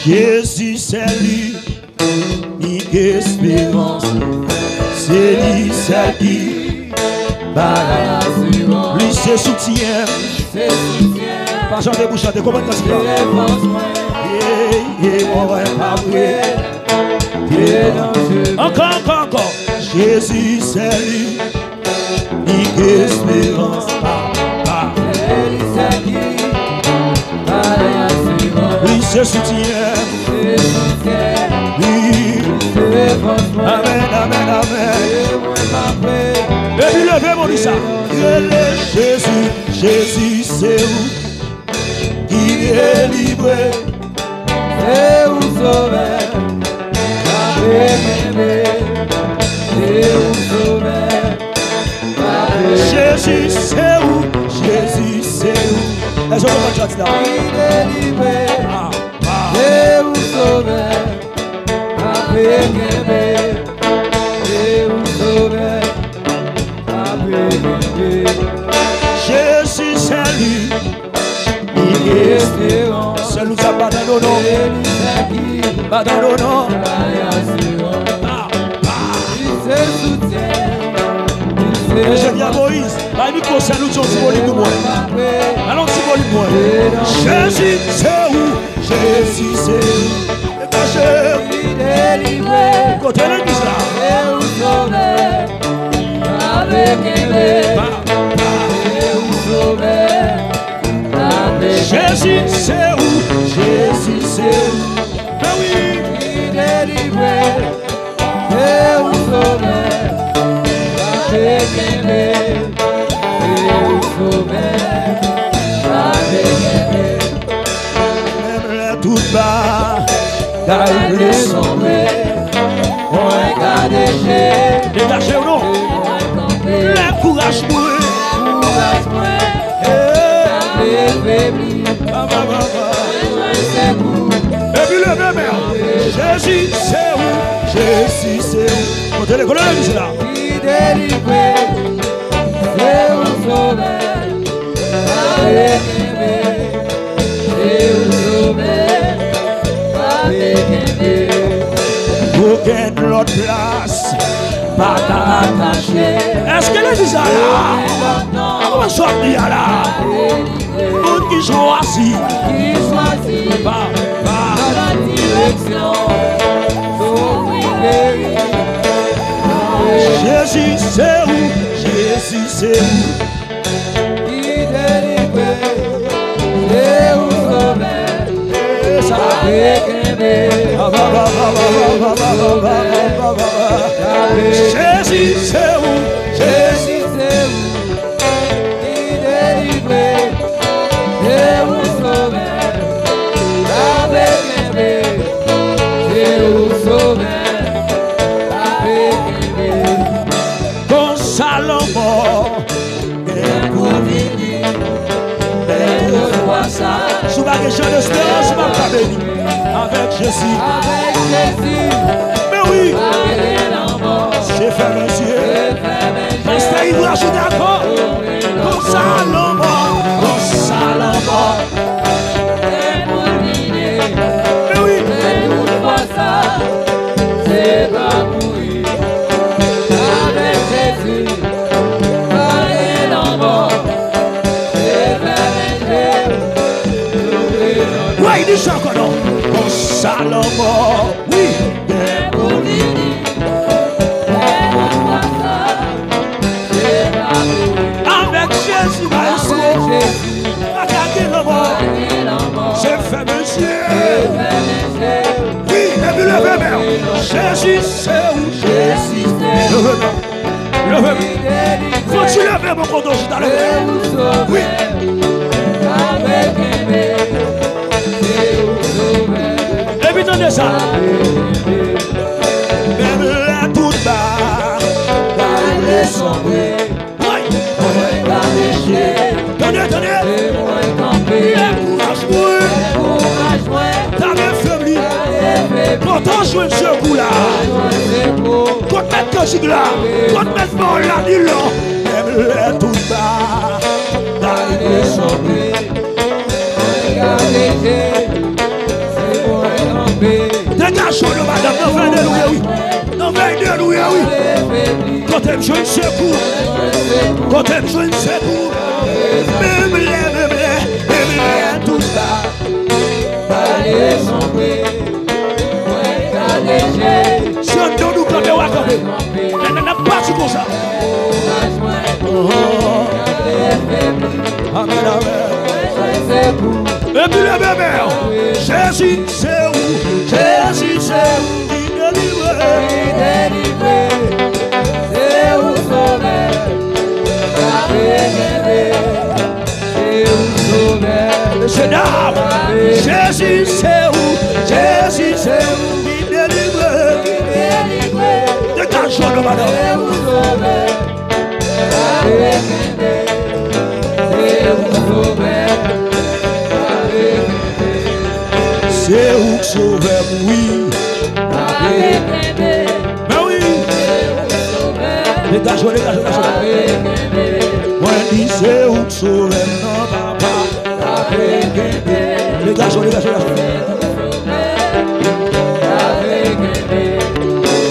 Jésus c'est lui, unique espérance. C'est lui, c'est qui lui c'est soutien. Pas chanter pour chanter, comment ça se fait? Encore. Jésus c'est lui, unique espérance. Lui c'est soutien. Amen. Et puis levez mon ça. Jésus c'est où qui est livré. C'est où sauveur. Jésus c'est où. Jésus c'est où. Est-ce qu'on va chanter là? Il est livré. C'est où sauveur. Jésus c'est lui, c'est nous qui pas dans nos noms, pas dans nos noms. Je dis à Moïse, il faut que nous sommes symboliques de moi. Allons symbolique de moi. Jésus c'est où? Jésus c'est où? Côté l'église là. Jésus c'est où? Jésus c'est où? Ben oui. Il est livré. C'est où sauveur? Même les tout bas. D'ailleurs sombré, on regarde dégagez ou non? Le courage moué, et puis le même Jésus c'est où? Jésus c'est où? Montez les colonnes c'est là. Il délivré, c'est où sauveur, c'est où sauveur. Aucune autre place, pas t'attacher. Est-ce qu'elle est déjà là? Comment sortir là? Monde qui choisit, pas la direction. Jésus c'est où? Jésus c'est où? Il délivre, c'est où sauveur. Jésus c'est où? Jésus c'est où? Il délivre, c'est où sauveur. C'est où sauveur. Comme Salomon, sous ma question d'espérance, avec Jésus. Mais oui, j'ai fait mes yeux. Restez ivre, je suis d'accord. Comme Salomon. Mais oui, c'est pas mourir. Avec Jésus, il dit ça encore non. Comme Salomon, oui. Avec Jésus, regardez le mort. J'ai fait mes yeux. Oui, et puis le verre. Jésus, c'est où? Jésus, c'est où? Le verre. Faut-tu lever mon condom dans le verre? Oui. Et puis tenez ça. Même la toute barre, les sombrer. Oui. Tenez. Les courage moi. T'as bien faibli. Pourtant jouer ce coup là. Quand mettre que je là. Quand mettre mon là, dis-le. Même la toute barre, les sombrer. Regardez, c'est bon. Dégage le madame, non, venez nous, oui. Non, venez nous, oui. Quand elle joue une secours, quand elle joue une secours, même les, tout ça. Allez, si on donne nous camper, on va camper. On n'a pas dit comme ça. Amen, amen. Et puis le bébé, Jésus, c'est où? Jésus, c'est où? Il délivre. C'est où sauver? C'est où sauver? Monsieur dame, Jésus, c'est où? Jésus, c'est où? Il délivre. De ta joie, madame. C'est où sauver? C'est où sauver, oui. Mais oui. Dégage, dégage, dégage. Moi, je dis c'est où sauver, non, papa. Dégage, dégage, dégage.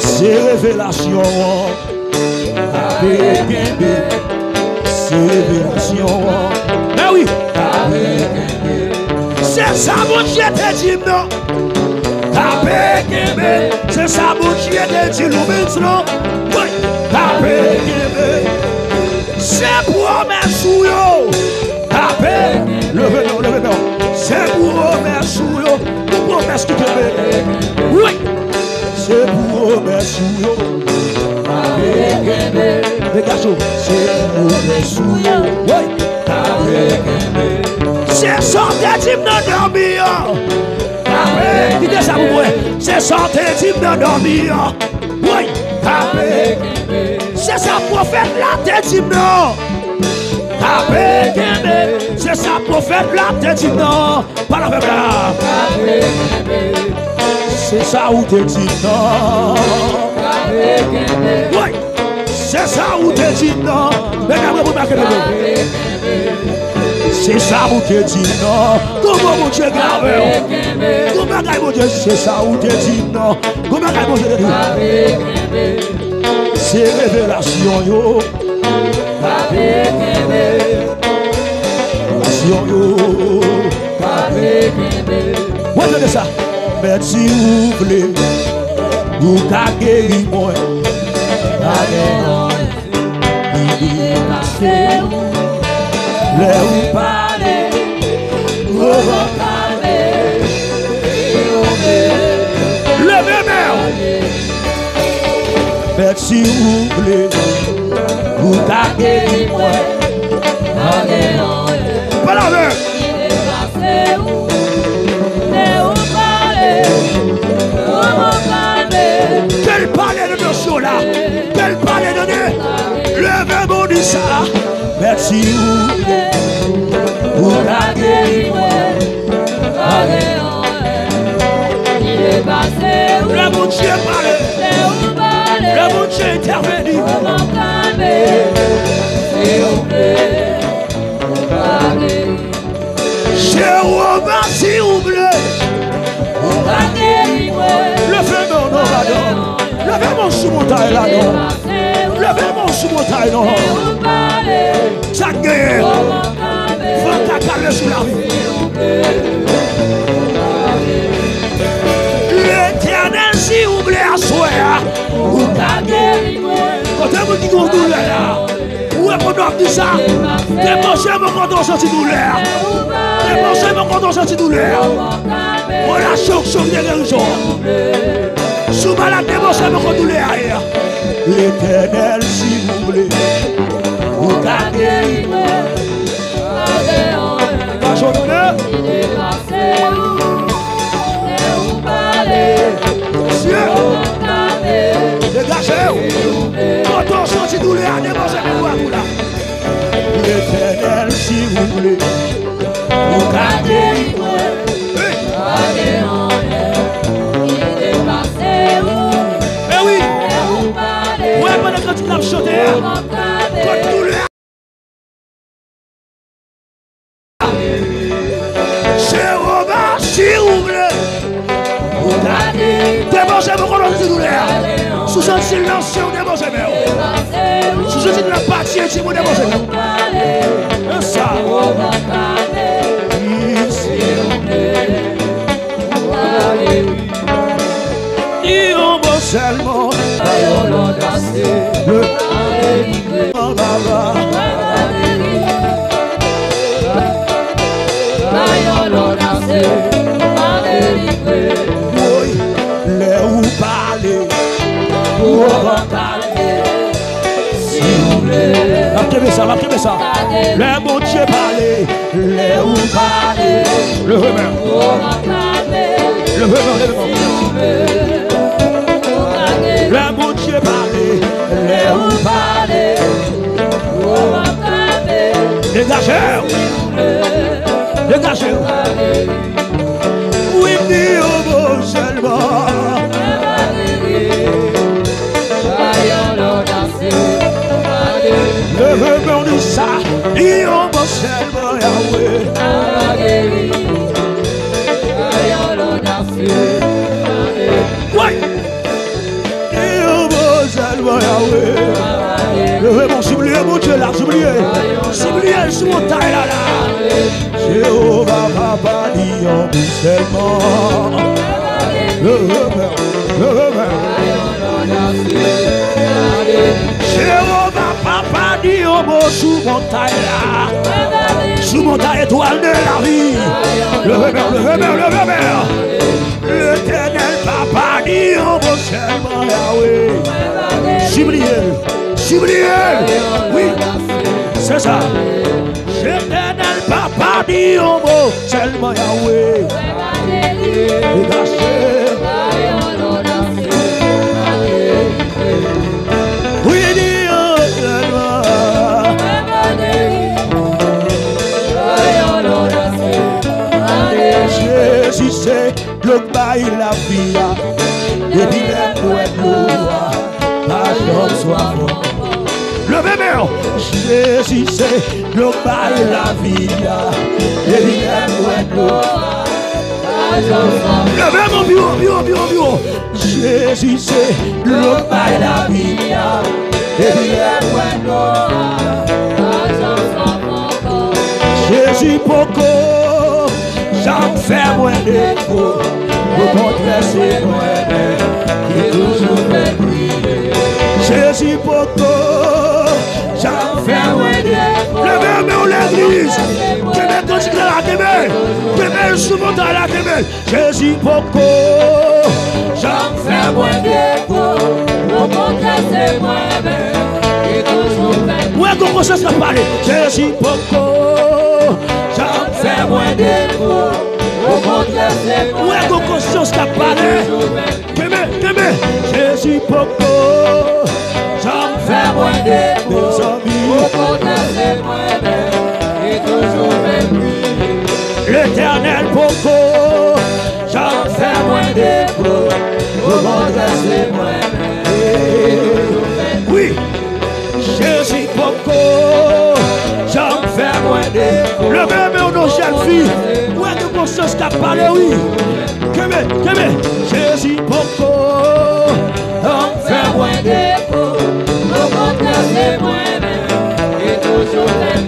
C'est révélation. C'est révélation. Mais oui. C'est ça mon Dieu te dit non. C'est ça mon Dieu te dit non. Oui. C'est promesse ou yo. Levez non. C'est promesse ou yo. Pour promesse qui te met. Oui. C'est promesse ou yo. Dégage. C'est promesse ou yo. Oui. C'est sorti d'hymne dormir. Dites ça pour moi. C'est sorti d'hymne dormir. Oui. C'est ça prophète la tête d'hymne. C'est ça prophète la tête d'hymne. Pas la faible là. C'est ça où t'es dit non. Oui. C'est ça où t'es dit non. C'est ça où t'es dit non. Comment mon Dieu grave? Comment mon Dieu? C'est ça où t'es dit non. Comment mon Dieu dit? C'est révélation yo. Révélation yo. Moi je dis ça. Mais si vous voulez, vous guérir moi. Il est passé où? Le ou parler, ou parler, le bébé. Mais si vous voulez, vous guérir moi. Pas la main. Il est passé où? Le ou parler, ou parler. Quel palais de notion là? Quel palais de Dieu? Le verbe dit ça. Merci vous regardez il est passé où? Le bon Dieu parlait. Le bon Dieu intervenu. Jéhovah si vous voulez. Le feu non, non, le verbe sous montagne là non. Le verbe sous montagne non. Ça gagne. Faut t'accaler sous la vie. L'éternel si vous voulez asseoir. Vous gagnez. Quand vous dites que vous doulez là. Où est-ce qu'on dit ça? Débauchez mon quand on senti douleur. Débauchez mon quand on senti douleur. On la choc des guérisons. Sous malade, débauchez mon quand douleur. L'éternel si vous voulez. Vous gagnez. Il est passé où parler, dégagez-vous. Quand on sent douleur, débauchez mes voix là. L'éternel si vous voulez. Vous gagnez. Il est passé où? Mais oui. Ouais, pendant que tu l'as chanté. Quand douleur. Jéhovah, si débauché mon colon de douleur. Sous un silence, on débauché mon. Sous un silence, la partie, c'est mon débauché mon. Ça. Et on va seulement. Oui, les ou parler. Si vous voulez. Marquez ça. Les mots Dieu parler. Les ou parler. Le remède. Le mon Dieu parler, les ou parler, dégagez, oui, dis au beau seulement. Le remède de ça, dis au beau seulement, Yahweh. Ouais. Et au beau seulement, Yahweh. Le remède, s'oubliez mon Dieu là, s'oubliez sur mon taille là. Jéhovah papa dit au beau seulement. Le remède. Jéhovah papa dit au beau sous mon taille là. Sous mon taille étoile de la vie. Le remède. L'éternel papa dit au beau seulement Yahweh. Sublier, oui, c'est ça. L'éternel papa dit au beau seulement Yahweh. Dégagez. Oui, dit au seulement. Jésus c'est le bail la vie. Et puis les poètes la soit le bébé, Jésus c'est le bail la vie. Et puis les poètes le bébé, bio. Jésus c'est le bail la vie. Et puis les poètes Jésus pourquoi j'en fais moins d'écho. Au contraire, c'est moi-même qui toujours fait briller. Jésus pourquoi j'en fais moins d'écho. Le bébé ou l'église, Québec, quand tu la Québec, souvent dans la Québec. Jésus pourquoi j'en fais moins d'écho. Au contraire, c'est moi-même qui toujours fait briller. Ouais, comment ça se parle? Jésus pourquoi j'en fais moins d'écho. Où est qu'on conscience qui a parlé? Kémé, Jésus pourquoi j'en fais moins d'écho. Mes amis, au contraire c'est moi-même et toujours même lui. L'éternel pourquoi j'en fais moins d'écho. Au contraire c'est moi-même et toujours même lui. Oui, Jésus pourquoi j'en fais moins d'écho. Le même est nos jeunes filles. Conscience qui a parlé, oui. Kémé, Jésus pourquoi on fait moins d'écho. Au contraire c'est moi-même et toujours même.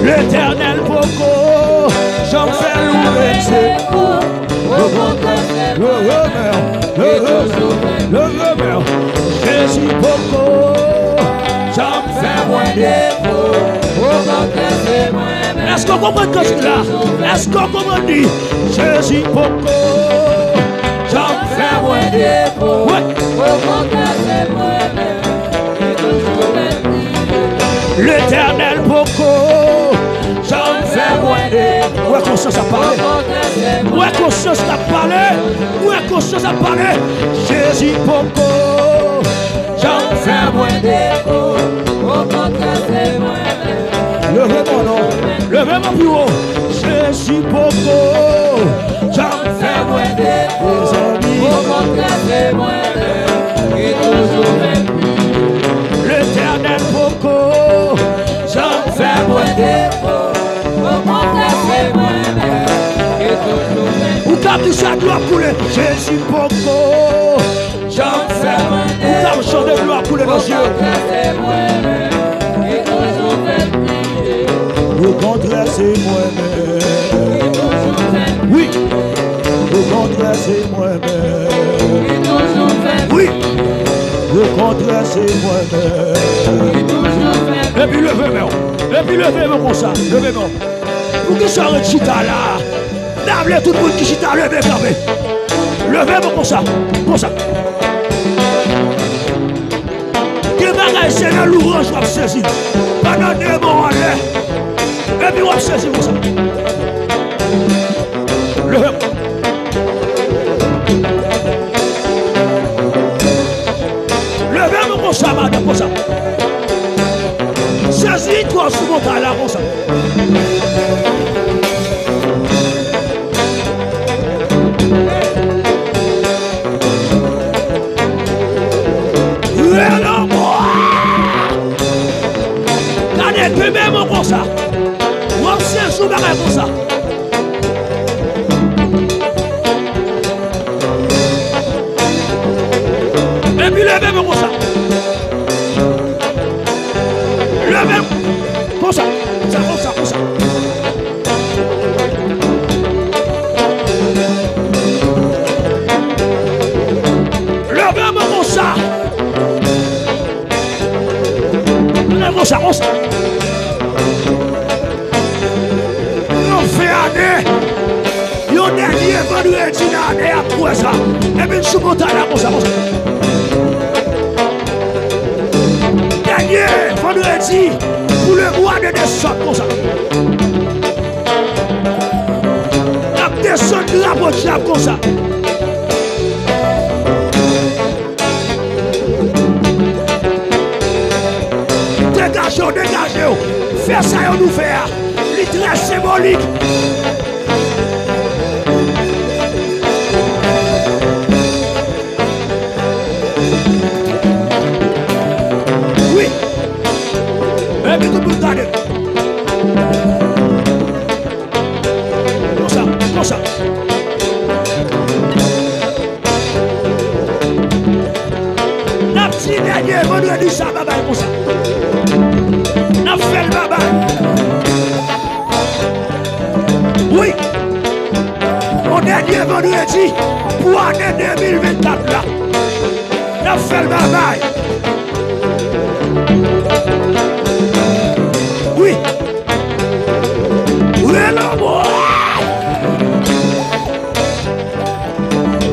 L'éternel pourquoi j'en fais louer ses écho. Au contraire c'est moi-même et toujours même. Le remède, Jésus pourquoi j'en fais moins d'écho. Au contraire c'est moi-même. Est-ce qu'on comprend que je suis là? Est-ce qu'on comprend dit Jésus pourquoi j'en fais moins d'écho. Au contraire c'est moi-même et toujours même. L'éternel pourquoi j'en fais moins d'écho. Où est conscience à parler? Où est conscience à parler? Où est conscience à parler? Jésus pourquoi j'en fais moins d'écho. Au contraire c'est moi-même. Levez mon nom, levez mon plus haut. Jésus pourquoi j'en fais moins d'écho. Au contraire c'est moi-même et toujours même. L'éternel pourquoi j'en fais moins d'écho. Au contraire c'est moi-même et toujours même. La glissade doit couler. Jésus Poco. J'en fais moi. La chant de gloire couler dans les yeux. Au contraire, c'est moi-même. Oui. Au contraire, c'est moi-même. Oui. Au contraire, c'est moi-même. Et puis levez-moi. Et puis levez-moi comme ça. Levez-moi. Pour qui ça arrête chita là? D'abord tout le monde qui chita, levez campé. Levez-moi comme ça. Comme ça. Quel bagage c'est dans l'orange qu'on va saisir. Pendant 2 mois, et puis on va saisir comme ça. Levez-moi. Levez-moi comme ça, madame, comme ça. Saisis-toi sous mon talent comme ça. Regardez, tu même comme ça. On sait sous bagage comme ça. Et puis levez-moi comme ça. Levez-moi comme ça. Comme ça, comme ça. Levez-moi comme ça. Levez-moi ça, comme ça. On fait année. Yon dernier vendredi d'année après ça. Et puis sous mon talent comme ça, comme ça. Dernier vendredi pour le mois de décembre comme ça. La descente de la boîte comme ça. Dégagez, dégagez. Fais ça et on nous fait. C'est très symbolique. Oui. Et puis tout le monde regarde. Comme ça, comme ça. La petite dernière vendredi, ça va comme ça. On fait le baba. Oui. On dernier vendredi pour l'année 2024 là. On fait le baba. Oui. Oui, non, moi.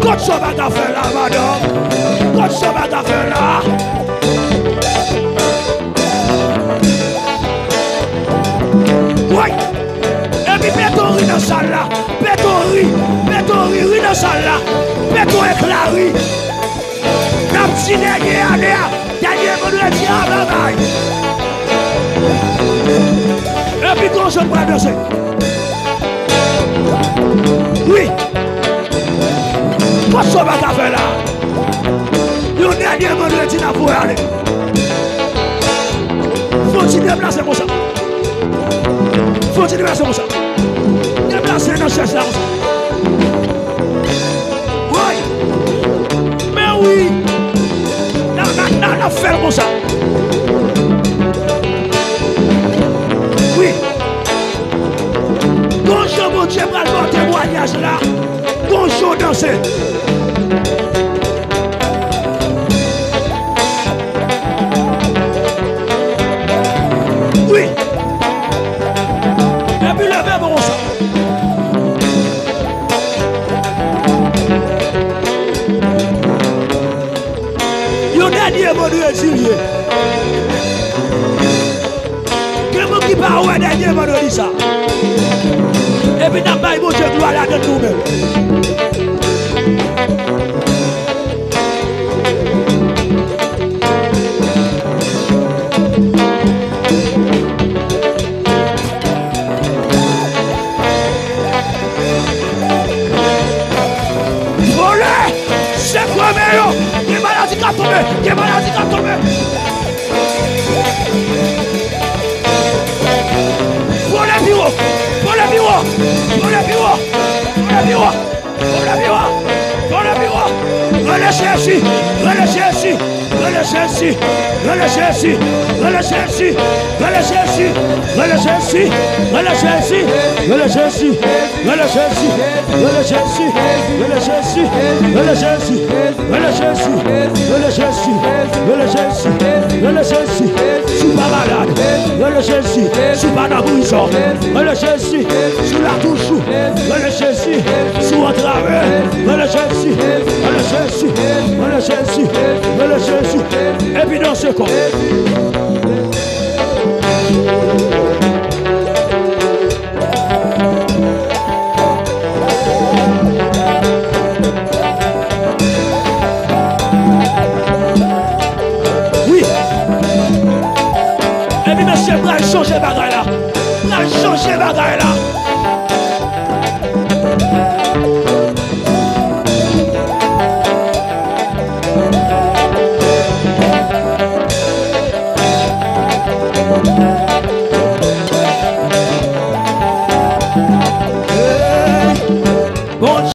Quand ça va t'en faire là, madame? Quand ça va t'en faire là? Oui. Et puis péton riz dans la salle là. Péton riz dans la salle là. Péton éclat riz. La petite dernière année, dernier vendredi à la veille. Et puis quand je peux danser. Oui. Quand ça va t'en faire là? Le dernier vendredi là pour aller. Faut-il déplacer comme ça? Faut-il déplacer comme ça? Déplacer dans chaise là comme ça. Oui. Mais oui. Non, faire comme ça. Oui. Bonjour mon Dieu, pour le témoignage là. Bonjour danser. Oui. Et puis levez mon ça. Yon dernier mot de exilié. Comment qui parle au dernier mot de ça? Et puis n'a pas eu mon Dieu gloire là de nous-mêmes. Il est maladie qui a tombé. Il est maladie qui a tombé. Pour le bureau. Pour le bureau. Pour le bureau. Pour le bureau. relâchez ici, relâchez ici, relâchez ici, relâchez ici, relâchez ici, relâchez ici, relâchez ici, relâchez ici, relâchez ici, relâchez ici, relâchez ici, relâchez ici, relâchez ici, relâchez ici, relâchez ici, relâchez ici, relâchez ici, sous pas malade, relâchez ici, sous pas dans prison, relâchez ici, sous la touche, relâchez ici, sous un travers, relâchez ici, relâchez ici, relâchez ici, relâchez ici, et puis dans ce corps. Oui. Et puis monsieur, il va changer bagaille là. Il va changer bagaille là.